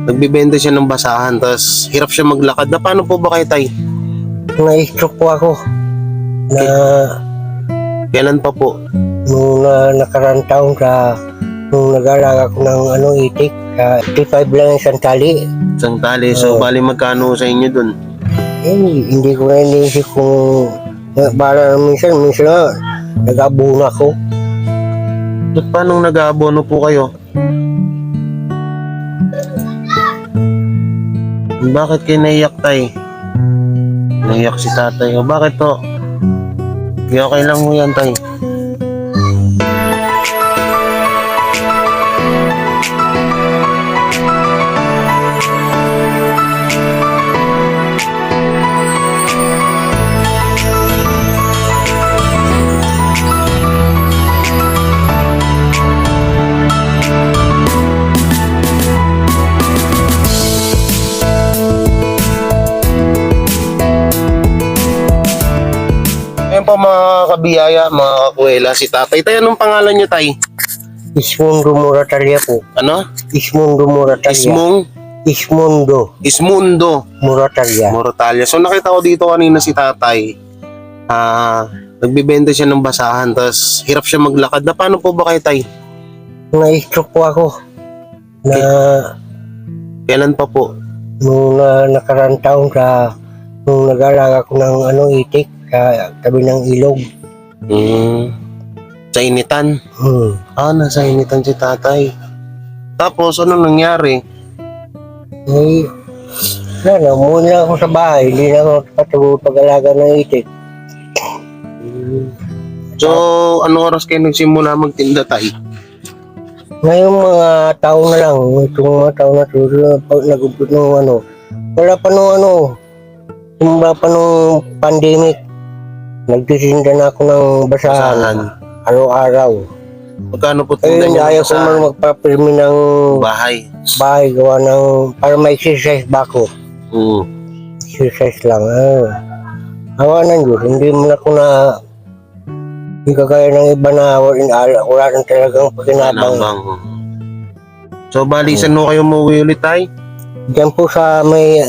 Nagbibenta siya ng basahan, tapos hirap siya maglakad. Na paano po ba kayo, tay? Na-stroke po ako na Kailan pa po? nung nakarang taon nung nag-alaga ko ng itik sa 85 lang isang tali. Isang tali. So, bali magkano sa inyo dun? Hindi ko na iniisip kung para minsan nga nag-abuna ko. At paano nag-aabono po kayo? Bakit kayo naiyak, tay? Naiyak si tatay. O bakit to? Okay lang mo yan, tay. Ayan po mga kabiyaya, mga kakuwela, si tatay. Tay, anong pangalan niyo, tay? Ismundo Moratalia po. Ano? Ismundo Moratalia. Ismundo Ismundo Moratalia. Moratalia. So nakita ko dito kanina si tatay. Nagbibenta siya ng basahan, tapos hirap siya maglakad. Na paano po ba kayo, tay? Na-stroke po ako na Kailan pa po? nung nakarang taon nung nag-alaga ko ng itik sa tabi ng ilog. Sa initan. Nasa initan si tatay. Tapos, ano nangyari? Umuwi na ako sa bahay. Hindi na ako patuloy pag-alaga ng itik. So, anong oras kayo nagsimula magtinda, tay? Ngayong mga taon na lang, itong mga taon na ito, pag nag-upit ng wala pa nung wala pa nung pandemic. Nagtitinda na ako ng basahan araw-araw. Magkano po tinda Ayun, niyo ayaw ko man magpapirmi ng bahay? gawa ng, para may exercise ba ako. Exercise lang. Awa ng Diyos, hindi mo na ako hindi kagaya ng iba na wala nang talagang pakinabang. So, bali, saan mo kayo umuwi ulit, tay? Diyan po sa may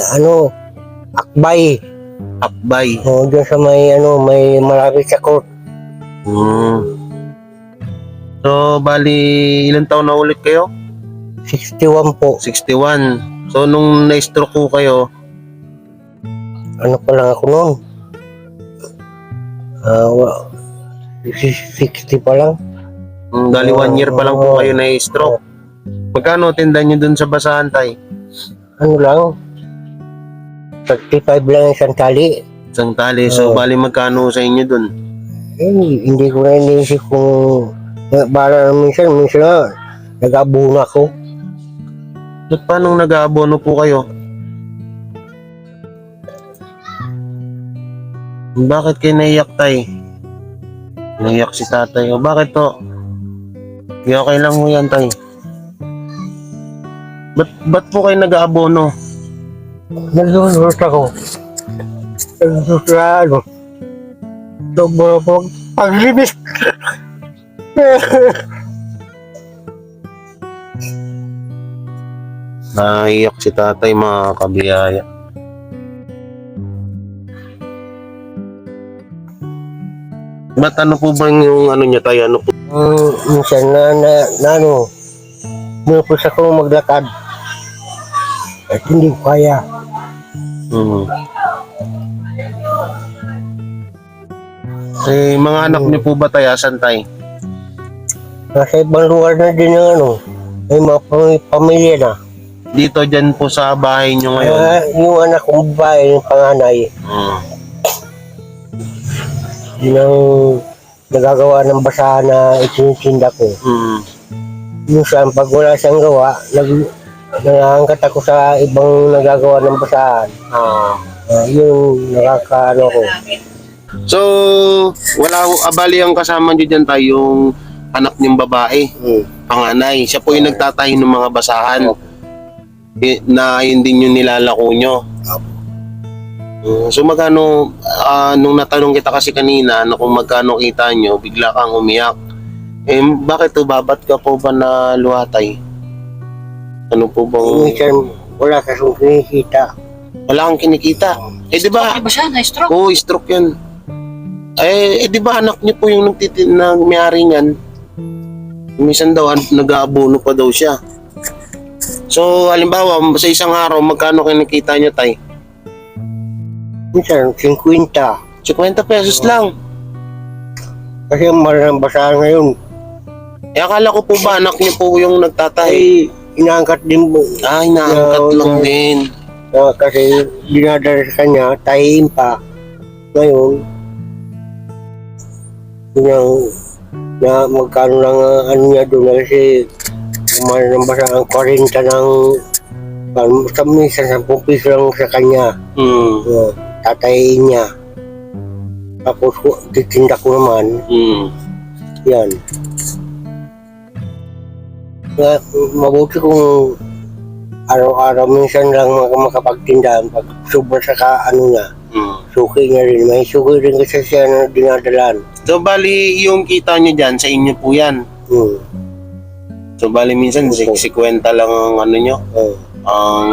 Akbay. Akbay. Diyan sa may malapit sa court. So, bali, ilang taon na ulit kayo? 61 po. 61. So, nung na-stroke ko kayo, Ano pa lang ako noon? 60 pa lang. bali 1 year pa lang po kayo na-stroke. Magkano tinda nyo dun sa basahan, tay? Ano lang? 35 lang isang tali. Isang tali. So, bali magkano sa inyo dun? Hindi ko na iniisip kung para minsan nga nag-abuna ko. At paano nag-aabono po kayo? Bakit kayo naiyak, tay? Naiyak si tatay. O bakit to? Okay lang mo yan, tay. Ba't po kayo nag-aabono? Nagsusunod ako. Nagsusunod. Dobro po. Paglibis. Naiyak si tatay, mga kabiyaya. Ba't ano po ba yung niya, tay? Ano po? Minsan minupos ako maglakad. At hindi ko kaya. Mga anak niyo po ba, tay? Asan, tay? Nasa ibang lugar na din may mga pamilya na. Dito, dyan po sa bahay niyo ngayon. Yung anak kong babae, yung panganay, yung nagagawa ng basahan na itinitinda ko. Minsan, pag wala siyang gawa, nangangkat ako sa ibang nagagawa ng basahan. Yung nakakaano ko. So, wala ho, abali ang kasama niyo dyan, tay, yung anak niyong babae, panganay. Siya po yung nagtatahi ng mga basahan na hindi nyo nilalako nyo. So magkano, nung natanong kita kasi kanina na kung magkano kita nyo, bigla kang umiyak. Bakit babat ka po ba na luhatay? Ano po bang... Minsan wala kasing kinikita. Wala kang kinikita. Eh, di ba? Ano ba siya? Na-stroke? Oo, stroke yan. Di ba anak niyo po yung may-ari niyan? Minsan daw, nag-aabono pa daw siya. So, halimbawa, sa isang araw, magkano kinikita niyo, tay? Minsan 50. 50 pesos lang. Kasi ang mahal ng basahan ngayon. Akala ko po ba anak niyo po yung nagtatahi? Ay, inaangkat din mo. Inaangkat lang din. Kasi dinadala sa kanya, tahiin pa. Ngayon, yun na magkano lang ano niya doon kasi mahal ng basahan 40 ng sa minsan 10 piso lang sa kanya. Tatahiin niya. Tapos titinda ko naman. Yan. Mabuti kung araw-araw minsan lang makapagtindahan pag sobra sa ano niya. Suki niya rin. May suki rin kasi siya na dinadalan. So, bali, yung kita nyo dyan, sa inyo po yan. So, bali, minsan, 50 lang ang ano nyo. Ang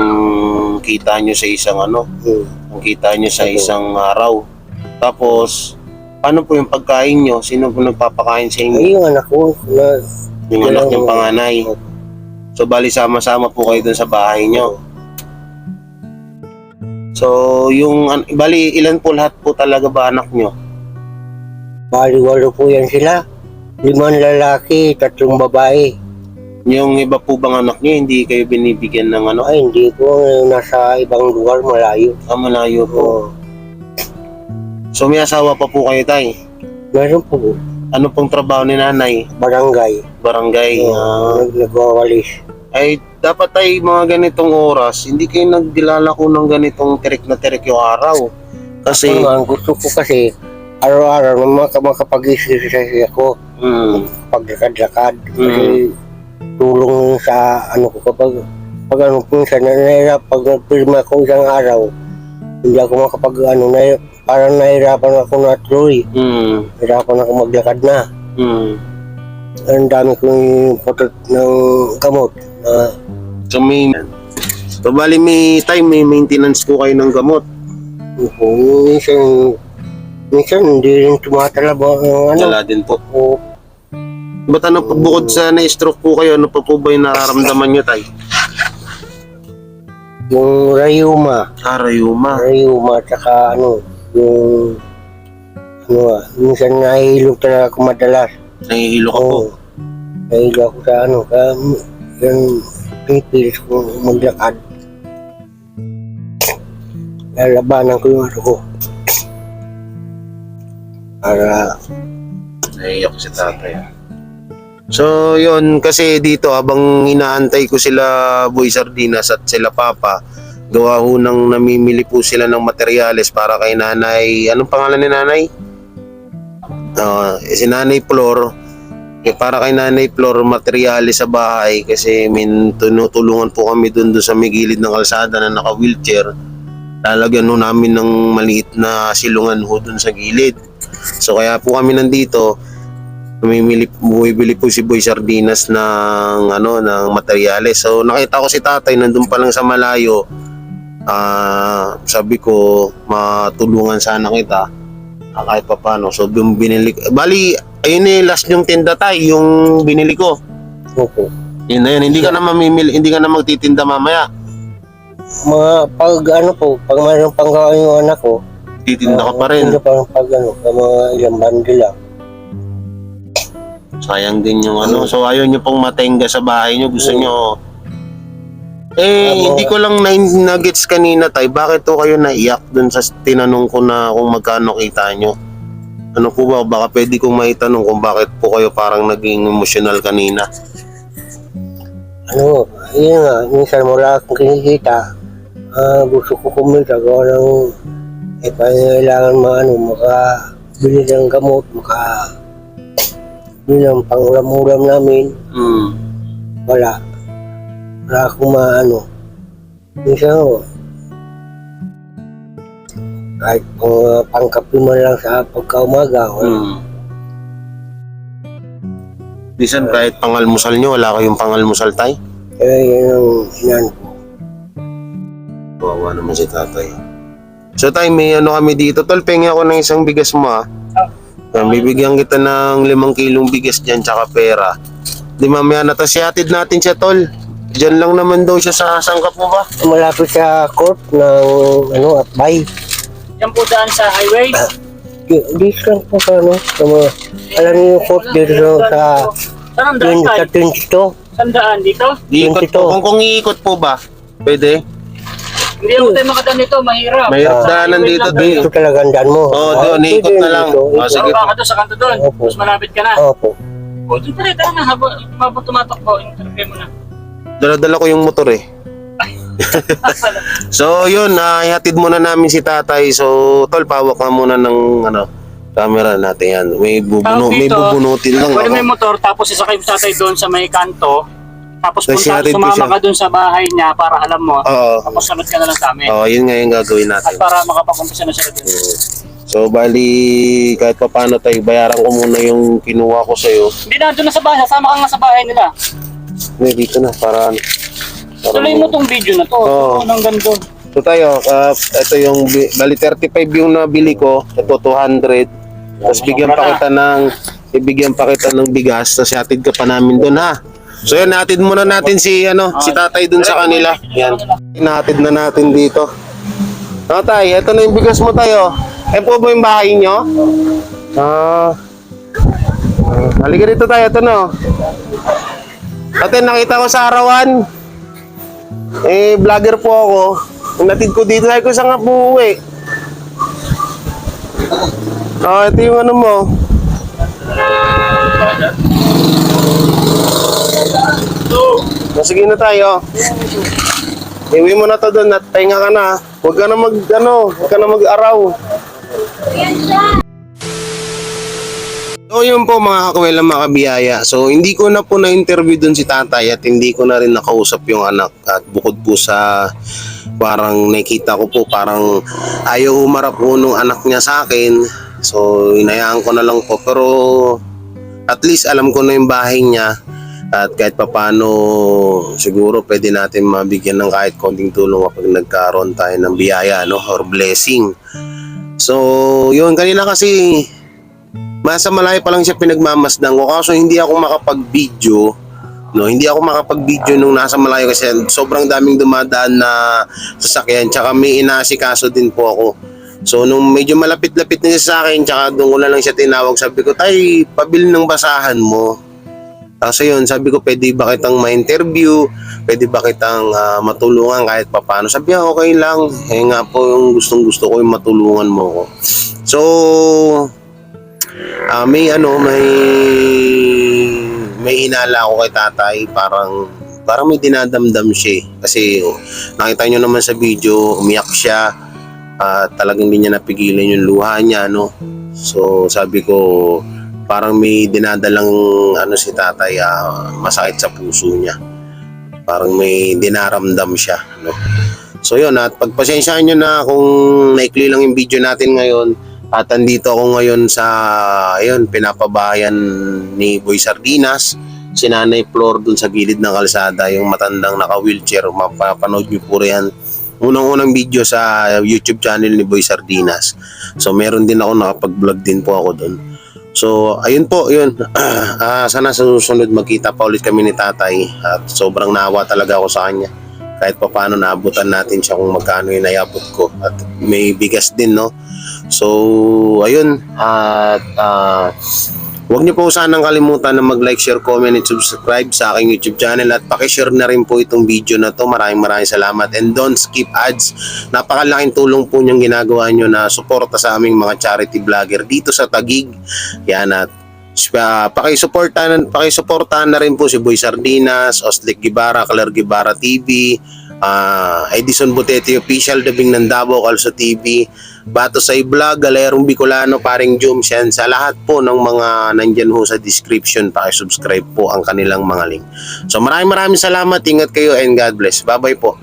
kita nyo sa isang ano. Ang kita nyo sa isang araw. Tapos, paano po yung pagkain nyo? Sino po nagpapakain sa inyo? Ay, yung anak ko. Yung anak niyong panganay. So, bali, sama-sama po kayo dun sa bahay nyo. So, bali, ilan po lahat po talaga ba anak nyo? Bali, 8 po yan sila. 5 lalaki, 3 babae. Yung iba po bang anak nyo, hindi kayo binibigyan ng ano? Ay, hindi po. Nasa ibang lugar, malayo. Malayo po. So, may asawa pa po kayo, tay? Meron po. Ano pong trabaho ni nanay? Barangay. Barangay. Nagwawalis. Ay, dapat ay mga ganitong oras, hindi kayo nagdilalako ng ganitong tirik na tirik yung araw. Kasi, Gusto ko kasi, araw-araw, makapag-exercise ako. Paglakad-lakad. Kasi, tulong sa ano ko kapag ano minsan pag nagpirma ko isang araw, hindi ako parang nahirapan ako na tuloy. Nahirapan ako maglakad na. Ang dami kong putot ng gamot. So, bali may maintenance po kayo ng gamot. Minsan hindi rin tumatalab ano. Wala din po. O, Ba't ano po, bukod sa na-stroke po kayo, ano pa po ba yung nararamdaman nyo, tay? yung rayuma. Rayuma. Tsaka minsan nahihilog talaga ako madalas. Nahihilo ka po. Nahihilo ako sa kaya yung pipilis ko maglakad. Lalabanan ko yung ko. Para Naiyak si tatay. So, yun, kasi dito, habang inaantay ko sila Boy Sardinas at sila Papa, gawa ho nang namimili po sila ng materyales para kay nanay. Anong pangalan ni nanay? Si Nanay Flor. Para kay Nanay Flor, materyales sa bahay kasi tinutulungan po kami dun sa may gilid ng kalsada na naka-wheelchair. Lalagyan ho namin ng maliit na silungan ho dun sa gilid. So, kaya po kami nandito. Bumibili po si Boy Sardinas ng materyales. So nakita ko si tatay nandun pa lang sa malayo. Sabi ko matulungan sana kita kahit pa paano. So binili. Bali, ayun last yung tinda tay, yung binili ko. opo. Yun na yun. Hindi ka na mamimili, hindi ka na magtitinda mamaya. Pag mayroong panggawa yung anak ko, Titinda ka pa rin. Hindi pa pag mga ilang bandi lang. Sayang din yung So ayaw nyo pong matenga sa bahay nyo. Gusto nyo. Hindi ko lang na-gets kanina tay. Bakit to kayo naiyak dun sa tinanong ko na kung magkano kita nyo? Ano po ba? Baka pwede kong maitanong kung bakit po kayo parang naging emotional kanina. Yun nga. Minsan wala akong kinikita. Gusto ko kumita. Gawa ng kailangan makabili ng gamot. Yun ang pangulam-ulam namin. Wala akong minsan kahit pangkapi man lang sa pagkaumaga. Minsan kahit pangalmusal nyo, wala kayong pangalmusal tay? Yun ang inan ko. Bawa naman si tatay. So tay, may ano kami dito. Tol, pengi ako ng isang bigas mo ah. Bibigyan kita ng 5 kilong bigas dyan tsaka pera. Di mamaya na, tas ihatid natin siya tol. Diyan lang naman daw siya sa sangkap mo ba? Malapit sa court ng Atbay. Yan po daan sa highway. Dito lang po sa sa mga, alam niyo yung court dito sa Saan ang daan tayo? 22. Saan daan dito? Iikot po. Kung iikot po ba? Pwede? Hindi ako tayo makadaan nito, mahirap. Mahirap daanan dito. Dito talaga ang daan mo. Oo, doon. Iikot na lang. O, sige. Baba ka doon sa kanto doon. Opo. Mas malapit ka na. Opo. O, doon pa rin. Tara na, habang tumatakbo, interview mo na. Dala-dala ko yung motor eh. So yun, ihatid muna namin si tatay. So tol, pawak ka muna ng camera natin yan. May bubunutin lang Pwede ako. may motor, tapos isakay mo tatay doon sa may kanto. Tapos Tapos ihatid ko sumama siya. ka doon sa bahay niya para alam mo. Oo. Tapos sunod ka na lang sa amin. Oo, yun nga yung gagawin At natin. para makapag-umpisa na sila doon. So bali, kahit pa paano tayo, bayaran ko muna yung kinuha ko sa'yo. Hindi na, doon na sa bahay. Sama ka nga sa bahay nila. Hindi, dito na, para Tuloy mo tong video na to. Oo. Ito, hanggang doon. So tayo, ito yung, bali 35 yung nabili ko, ito 200. Tapos ibigyan pa kita ng bigas, tapos hatid ka pa namin doon ha. So yan, hatid muna natin si tatay doon sa kanila. Yan, nahatid na natin dito. Tatay, ito na yung bigas mo tayo. Eh po ba yung bahay nyo? Halika dito tayo, ito na. Ate, nakita ko sa arawan. Vlogger po ako. Nung natid ko dito, sabi ko saan nga po uwi. Ito yung ano mo. Sige na tayo. Iwi mo na to doon at pahinga ka na. Huwag ka na mag-araw. So yun po mga kakwela, mga kabiyaya. So hindi ko na po na-interview dun si tatay at hindi ko na rin nakausap yung anak. At bukod po sa parang nakita ko po parang ayaw humarap po nung anak niya sa akin. So inayaan ko na lang po. Pero at least alam ko na yung bahay niya. At kahit papano siguro pwede natin mabigyan ng kahit konting tulong kapag nagkaroon tayo ng biyaya or blessing. So yun, kanina kasi masa malayo pa lang siya pinagmamasdan ko kaso hindi ako makapag-video. Hindi ako makapag-video nung nasa malayo kasi sobrang daming dumadaan na sasakyan tsaka may inaasikaso din po ako. So nung medyo malapit-lapit na siya sa akin tsaka doon ko na lang siya tinawag, sabi ko, tay, pabili ng basahan mo. So yun, sabi ko, pwede ba kitang ma-interview? Pwede ba kitang matulungan kahit papano? Sabi niya, okay lang. Nga po yung gustong-gusto ko yung matulungan mo ko. So may hinala ako kay tatay, parang may dinadamdam siya kasi nakita nyo naman sa video, umiyak siya at talagang hindi niya napigilan yung luha niya so sabi ko parang may dinadalang si tatay, masakit sa puso niya, parang may dinaramdam siya so yun, at pagpasensyaan nyo na kung naikli lang yung video natin ngayon. At andito ako ngayon sa pinapabayan ni Boy Sardinas, si Nanay Flor dun sa gilid ng kalsada, yung matandang naka-wheelchair. Mapapanood niyo po rin unang-unang video sa YouTube channel ni Boy Sardinas. So meron din ako, nakapag-vlog din po ako dun. So ayun po, yun. Sana sa susunod magkita pa ulit kami ni tatay at sobrang naawa talaga ako sa kanya. Kahit pa paano naabutan natin siya kung magkano yung nayabot ko at may bigas din So ayun, at huwag niyo po sanang kalimutan na mag-like, share, comment, and subscribe sa aking YouTube channel at pakishare na rin po itong video na to. Maraming salamat and don't skip ads. Napakalaking tulong po niyang ginagawa niyo na suporta sa aming mga charity vlogger dito sa Taguig. Yan, at pakisuportahan na rin po si Boy Sardinas, Oslick Guevara, Claire Guevara TV, Edison Butete Official, Dabing ng Davao, Calso TV, Bato Say Vlog, Galerong Bicolano, Paring Jom, Sian, sa lahat po ng mga nandyan ho sa description, pakisubscribe po ang kanilang mga link. So maraming salamat, ingat kayo and God bless. Bye bye po.